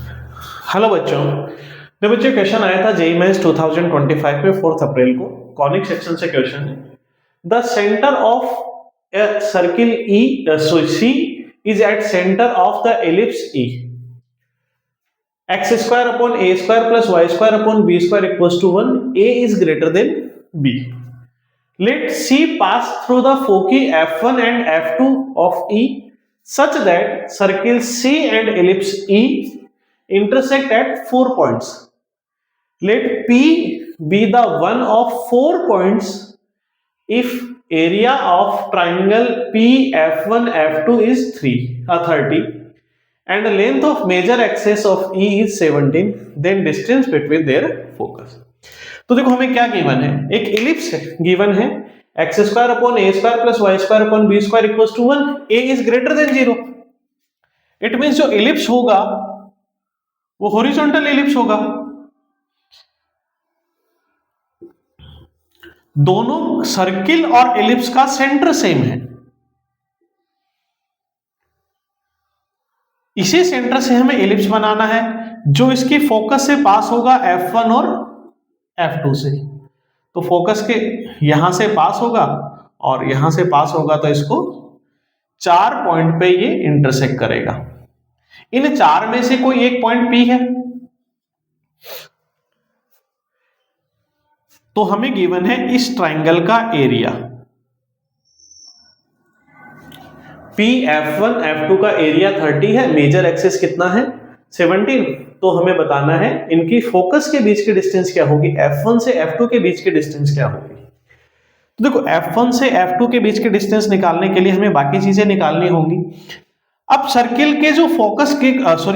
Hello बच्चों। तो बच्चों क्वेश्चन आया था जेईई मेंस 2025 में 4 अप्रैल को कॉनिक सेक्शन से क्वेश्चन है। The centre of a circle E C is at centre of the ellipse E x square upon a square plus y square upon b square equals to 1 a is greater than b. Let C pass through the foci f1 एंड f2 of e such that circle C and ellipse E intersect at 4 points. Let P be the one of 4 points if area of triangle PF1 F2 is 30 and the length of major axis of E is 17, then distance between their focus. तो देखो हमें क्या given है, एक ellipse given है x square upon a square plus y square upon b square equals to 1, a is greater than 0। It means जो ellipse होगा वो हॉरिजॉन्टल इलिप्स होगा। दोनों सर्किल और इलिप्स का सेंटर सेम है। इसी सेंटर से हमें इलिप्स बनाना है जो इसकी फोकस से पास होगा F1 और F2 से। तो फोकस के यहां से पास होगा और यहां से पास होगा, तो इसको 4 पॉइंट पे ये इंटरसेक्ट करेगा। इन 4 में से कोई एक पॉइंट P है, तो हमें गिवन है इस ट्राइंगल का एरिया। PF1 F2 का एरिया 30 है, मेजर एक्सिस कितना है 17। तो हमें बताना है इनकी फोकस के बीच की डिस्टेंस क्या होगी, F1 से F2 के बीच की डिस्टेंस क्या होगी। तो देखो F1 से F2 के बीच की डिस्टेंस निकालने के लिए हमें बाकी चीजें निकालनी होंगी। अब सर्किल के जो फोकस के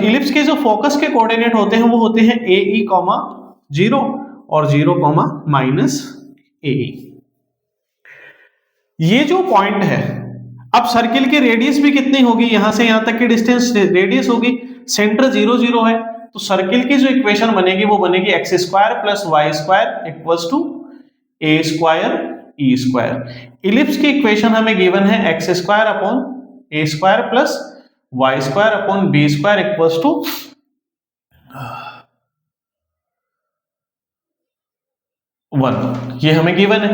इलिप्स के जो फोकस के कोऑर्डिनेट होते हैं वो होते हैं AE, 0 और 0, -AE। ये जो पॉइंट है, अब सर्किल की रेडियस भी कितनी होगी, यहां से यहां तक की डिस्टेंस रेडियस होगी, सेंटर 0, 0 है। तो सर्किल की जो इक्वेशन बनेगी वो बनेगी x square plus y square equals to a square e square. Ellipse की इक्वेशन हमें गिवन है x square upon a square plus y square upon b square equals to 1। ये हमें गिवन है।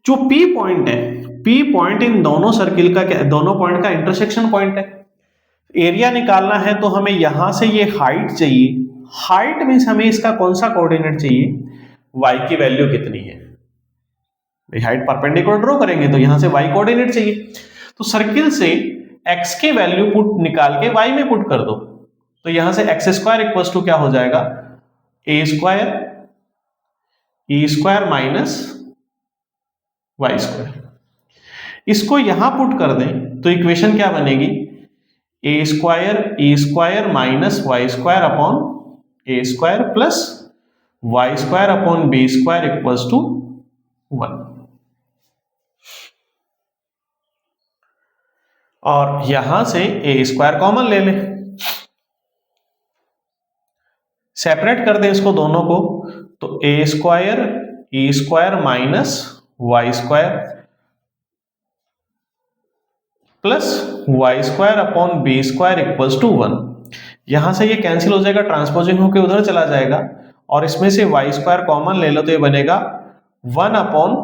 जो P पॉइंट है, P पॉइंट इन दोनों सर्किल का दोनों पॉइंट का इंटरसेक्शन पॉइंट है। एरिया निकालना है तो हमें यहां से ये हाइट चाहिए। हाइट मींस हमें इसका कौन सा कोऑर्डिनेट चाहिए, y की वैल्यू कितनी है। हाइट परपेंडिकुलर ड्रॉ करेंगे तो यहां से y कोऑर्डिनेट चाहिए। तो सर्किल से x की वैल्यू पुट निकाल के y में पुट कर दो। तो यहां से एक्स स्क्वायर इक्वल्स टू क्या हो जाएगा, a square e square minus y square. इसको यहां पुट कर दें तो इक्वेशन क्या बनेगी, a square e square minus y square upon a square plus y square upon b square equals to 1। और यहां से ए स्क्वायर कॉमन ले लें, सेपरेट कर दें इसको दोनों को। तो a square e square minus y square plus y square upon b square equals to 1। यहां से ये कैंसिल हो जाएगा, ट्रांसपोजिंग होकर उधर चला जाएगा और इसमें से वाई स्क्वायर कॉमन ले लो तो ये बनेगा 1 upon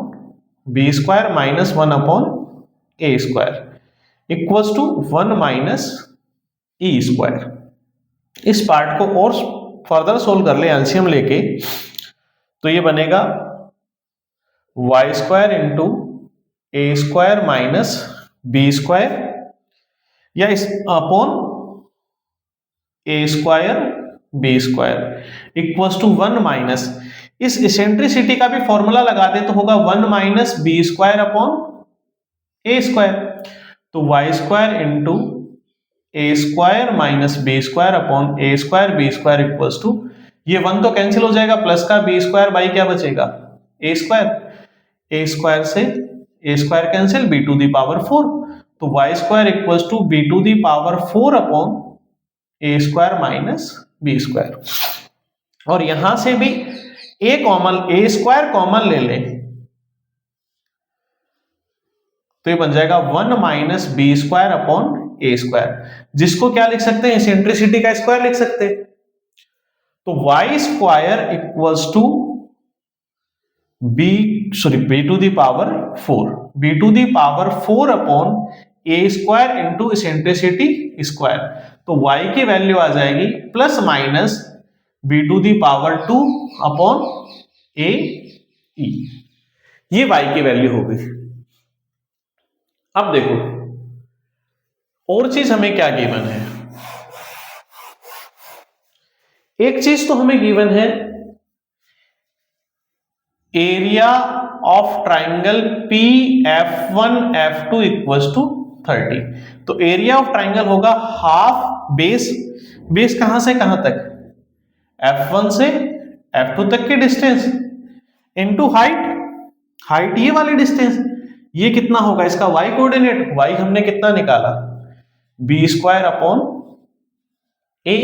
b square minus 1 upon a square equals to 1 minus e square. इस पार्ट को और फर्दर सोल्व कर ले एलसीएम लेके, तो ये बनेगा y square into a square minus b square या इस upon a square b square equals to 1 minus, इस इसेंट्रिसिटी का भी फॉर्मूला लगा दे तो होगा 1 minus b square upon a square. तो y square into a square minus b square upon a square b square equals to, ये 1 तो कैंसिल हो जाएगा, प्लस का बी स्क्वायर बाई क्या बचेगा ए स्क्वायर। ए स्क्वायर से a square cancel, b to the power 4। तो y square equals to b to the power 4 upon a square minus b square. और यहां से भी ए स्क्वायर कॉमन ले लें तो ये बन जाएगा 1 minus b square upon a square, जिसको क्या लिख सकते हैं, इसेंट्रिसिटी का स्क्वायर लिख सकते हैं। तो y square equals to b to the power 4, b to the power 4 upon a square into eccentricity square. तो y की वैल्यू आ जाएगी plus minus b to the power 2 upon a e, ये y की वैल्यू हो गई। अब देखो और चीज हमें क्या गिवन है, एक चीज तो हमें गिवन है area of triangle PF1 F2 equals to 30। तो एरिया ऑफ ट्राइंगल होगा हाफ बेस, बेस कहां से कहां तक, F1 से F2 तक की डिस्टेंस इनटू हाइट, हाइट ये वाली डिस्टेंस, ये कितना होगा इसका y कोऑर्डिनेट, y हमने कितना निकाला b square upon a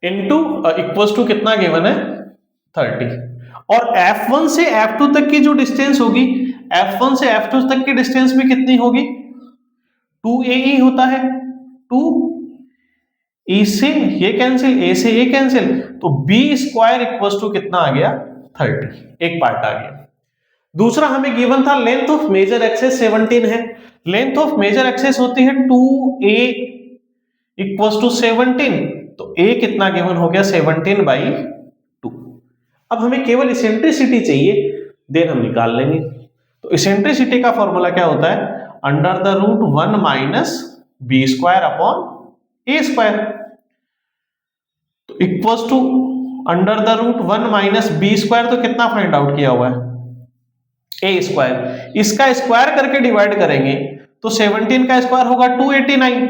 into equals to कितना गिवन है 30। और F1 से F2 तक की जो डिस्टेंस होगी, F1 से F2 तक की डिस्टेंस भी कितनी होगी 2AE होता है, 2E से ये कैंसिल, A से ये कैंसिल, तो b स्क्वायर इक्वल्स टू कितना आ गया 30, एक पार्ट आ गया। दूसरा हमें गिवन था लेंथ ऑफ मेजर एक्सेस 17 है, लेंथ ऑफ मेजर एक्सेस होती है 2A इक्वल्स टू 17, तो A कितना गिवन हो गया 17/2। अब हमें केवल इसेंट्रिसिटी चाहिए, देन हम निकाल लेंगे। तो इसेंट्रिसिटी का फॉर्मूला क्या होता है, under the root 1 minus b square upon a square, तो equals to under the root 1 minus b square, तो कितना फाइंड आउट किया हुआ है a स्क्वायर, इसका स्क्वायर करके डिवाइड करेंगे तो 17 का स्क्वायर होगा 289,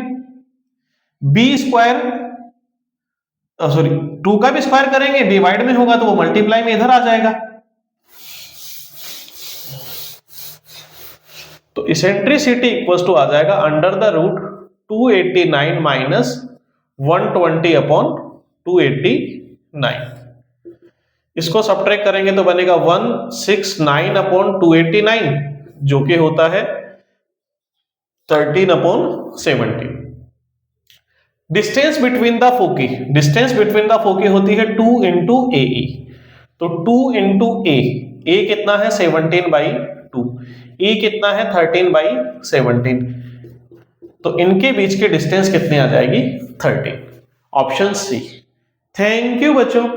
b स्क्वायर सॉरी 2 का भी स्क्वायर करेंगे डिवाइड में होगा तो वो मल्टीप्लाई में इधर आ जाएगा। तो इसेंट्रिसिटी इक्वल्स टू आ जाएगा under the root 289 minus 120 upon 289, इसको सब्ट्रैक्ट करेंगे तो बनेगा 169 अपॉन 289 जो कि होता है 13 upon 17। Distance between the foci, distance between the foci होती है 2 इंटू AE, तो 2 इंटू A कितना है 17/2, E कितना है 13/17, तो इनके बीच की डिस्टेंस कितनी आ जाएगी 13, ऑप्शन सी। थैंक यू बच्चों।